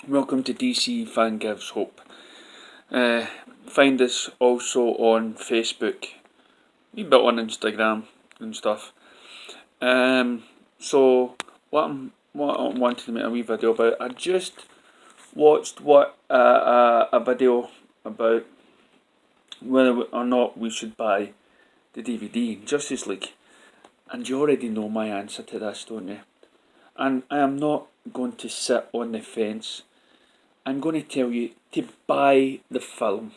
Welcome to DC Fan Gives Hope. Find us also on Facebook, a bit on Instagram and stuff. So what I wanted to make a wee video about, I just watched a video about whether or not we should buy the DVD Justice League, and you already know my answer to this, don't you? And I am not going to sit on the fence. I'm going to tell you to buy the film.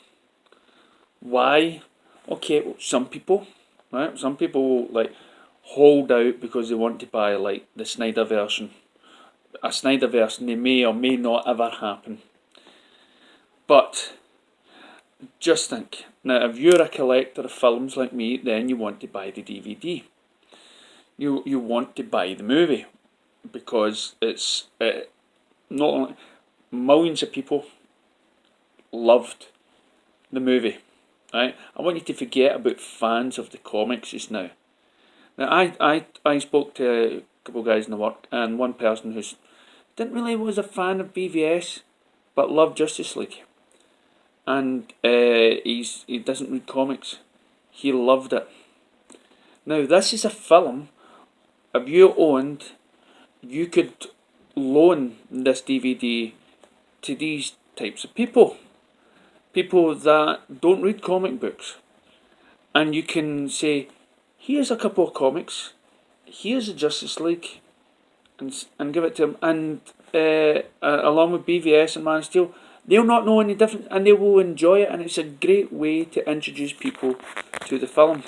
Why? Okay, well, some people will hold out because they want to buy the Snyder version. A Snyder version, they may or may not ever happen. But just think, now if you're a collector of films like me, then you want to buy the DVD. You want to buy the movie because it's not only millions of people loved the movie, right? I want you to forget about fans of the comics just now. Now, I spoke to a couple of guys in the work, and one person who didn't really was a fan of BVS, but loved Justice League, and he doesn't read comics. He loved it. Now, this is a film. If you owned, you could loan this DVD to these types of people that don't read comic books, and you can say, here's a couple of comics, here's a Justice League, and give it to them, and along with BVS and Man of Steel, they'll not know any different, and they will enjoy it, and it's a great way to introduce people to the film.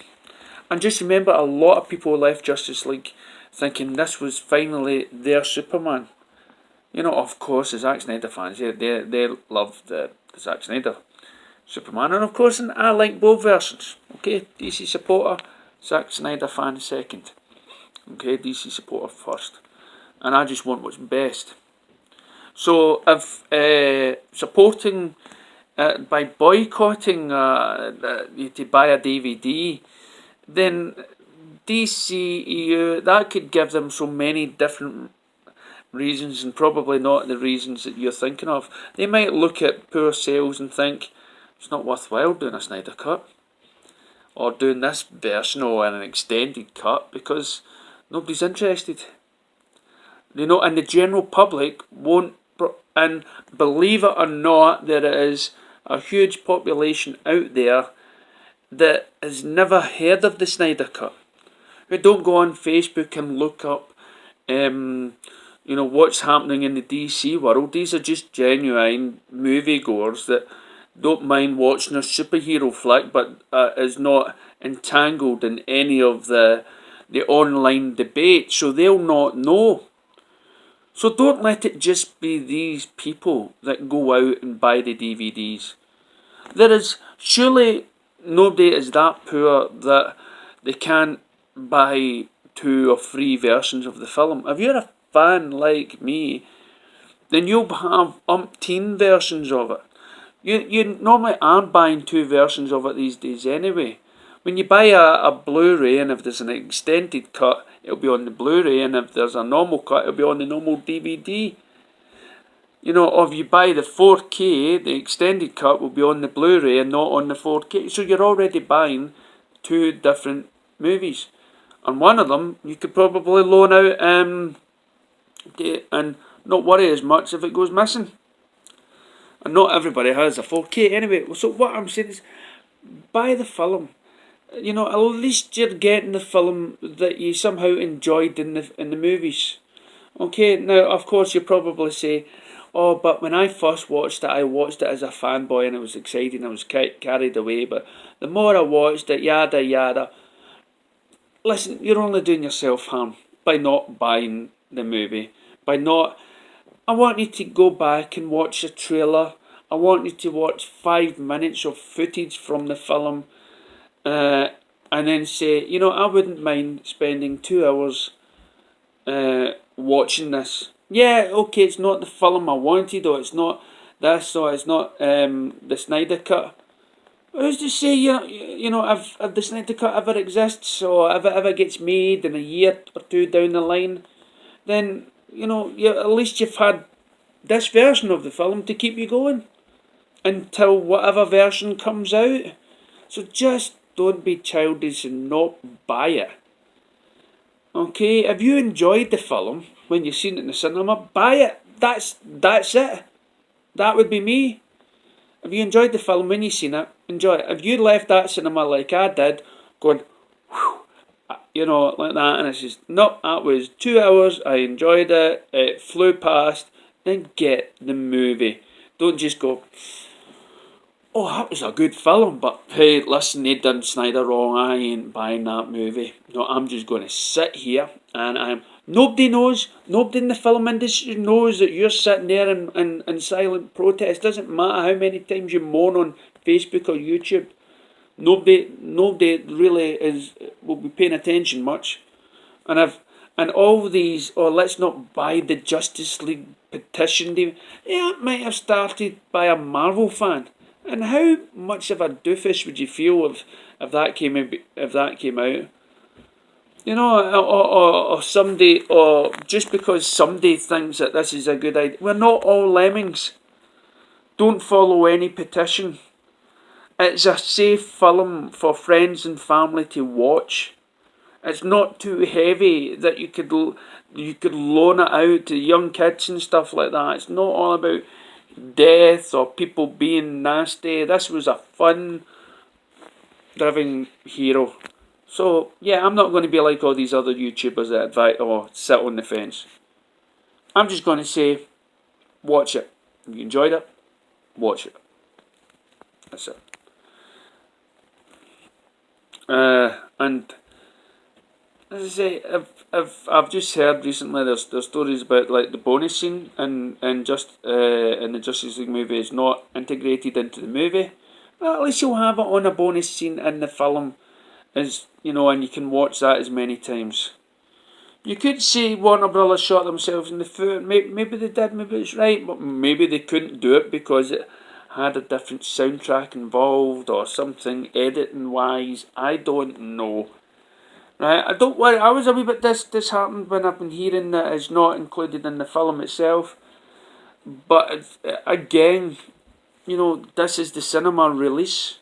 And just remember, a lot of people left Justice League thinking this was finally their Superman. You know, of course, the Zack Snyder fans, they love the Zack Snyder Superman, and of course, I like both versions. Okay, DC supporter, Zack Snyder fan second. Okay, DC supporter first, and I just want what's best. So, if supporting by boycotting to buy a DVD, then DCEU, that could give them so many different reasons, and probably not the reasons that you're thinking of. They might look at poor sales and think it's not worthwhile doing a Snyder Cut or doing this version or an extended cut because nobody's interested. You know, and the general public won't. And believe it or not, there is a huge population out there that has never heard of the Snyder Cut, who don't go on Facebook and look up what's happening in the DC world. These are just genuine moviegoers that don't mind watching a superhero flick, but is not entangled in any of the online debate, so they'll not know. So don't let it just be these people that go out and buy the DVDs. There is surely nobody is that poor that they can't buy 2 or 3 versions of the film. If you're a fan like me, then you'll have umpteen versions of it. You normally aren't buying 2 versions of it these days anyway. When you buy a Blu-ray, and if there's an extended cut, it'll be on the Blu-ray, and if there's a normal cut, it'll be on the normal DVD. You know, or if you buy the 4K, the extended cut will be on the Blu-ray and not on the 4K. So you're already buying 2 different movies. And one of them, you could probably loan out and not worry as much if it goes missing. And not everybody has a 4K anyway. So what I'm saying is, buy the film. You know, at least you're getting the film that you somehow enjoyed in the movies. Okay, now of course you probably say, oh, but when I first watched it, I watched it as a fanboy and it was exciting, I was carried away, but the more I watched it, yada yada. Listen, you're only doing yourself harm by not buying the movie. I want you to go back and watch the trailer. I want you to watch 5 minutes of footage from the film. And then say, you know, I wouldn't mind spending 2 hours watching this. Yeah, okay, it's not the film I wanted, or it's not this, or it's not the Snyder Cut. Who's to say, if the Snyder Cut ever exists, or if it ever gets made in a year or 2 down the line, then, at least you've had this version of the film to keep you going until whatever version comes out. So just don't be childish and not buy it. Okay, if you enjoyed the film when you seen it in the cinema, buy it. That's it. That would be me. If you enjoyed the film when you seen it, enjoy it. If you left that cinema like I did, going, whew, like that, and it's just, nope, that was 2 hours, I enjoyed it, it flew past, then get the movie. Don't just go, oh, that was a good film, but hey, listen, they done Snyder wrong, I ain't buying that movie. No, I'm just going to sit here, and nobody knows, nobody in the film industry knows that you're sitting there in silent protest. Doesn't matter how many times you moan on Facebook or YouTube. Nobody really will be paying attention much. And all these, let's not buy the Justice League petition. It might have started by a Marvel fan. And how much of a doofus would you feel if that came out? Or somebody, or just because somebody thinks that this is a good idea. We're not all lemmings. Don't follow any petition. It's a safe film for friends and family to watch. It's not too heavy that you could loan it out to young kids and stuff like that. It's not all about death or people being nasty. This was a fun driving hero. So yeah, I'm not going to be like all these other YouTubers that advise or sit on the fence. I'm just going to say, watch it. If you enjoyed it, watch it. That's it. And as I say, I've just heard recently there's stories about like the bonus scene in the Justice League movie is not integrated into the movie. Well, at least you'll have it on a bonus scene in the film, and you can watch that as many times. You could say Warner Brothers shot themselves in the foot. Maybe they did, maybe it's right, but maybe they couldn't do it because it had a different soundtrack involved or something editing wise. I don't know. Right, I don't worry. I was a wee bit disheartened when I've been hearing that it's not included in the film itself. But again, this is the cinema release,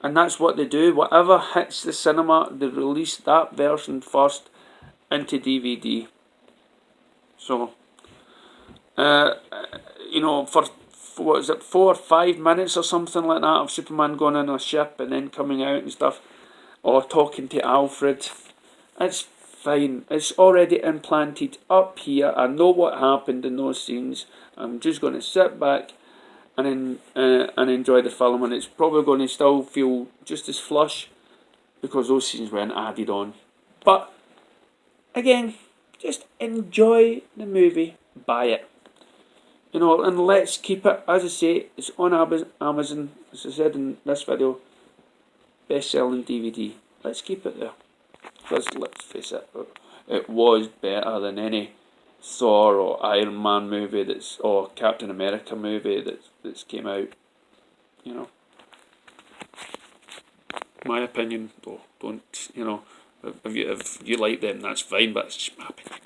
and that's what they do. Whatever hits the cinema, they release that version first into DVD. So, for what is it, 4 or 5 minutes or something like that of Superman going on a ship and then coming out and stuff, or talking to Alfred. It's fine. It's already implanted up here. I know what happened in those scenes. I'm just going to sit back and enjoy the film, and it's probably going to still feel just as flush because those scenes weren't added on. But again, just enjoy the movie, buy it. And let's keep it, as I say, it's on Amazon, as I said in this video, best-selling DVD. Let's keep it there. Because let's face it, it was better than any Thor or Iron Man movie or Captain America movie that's came out. My opinion, though. Don't, if you like them, that's fine, but it's just my opinion.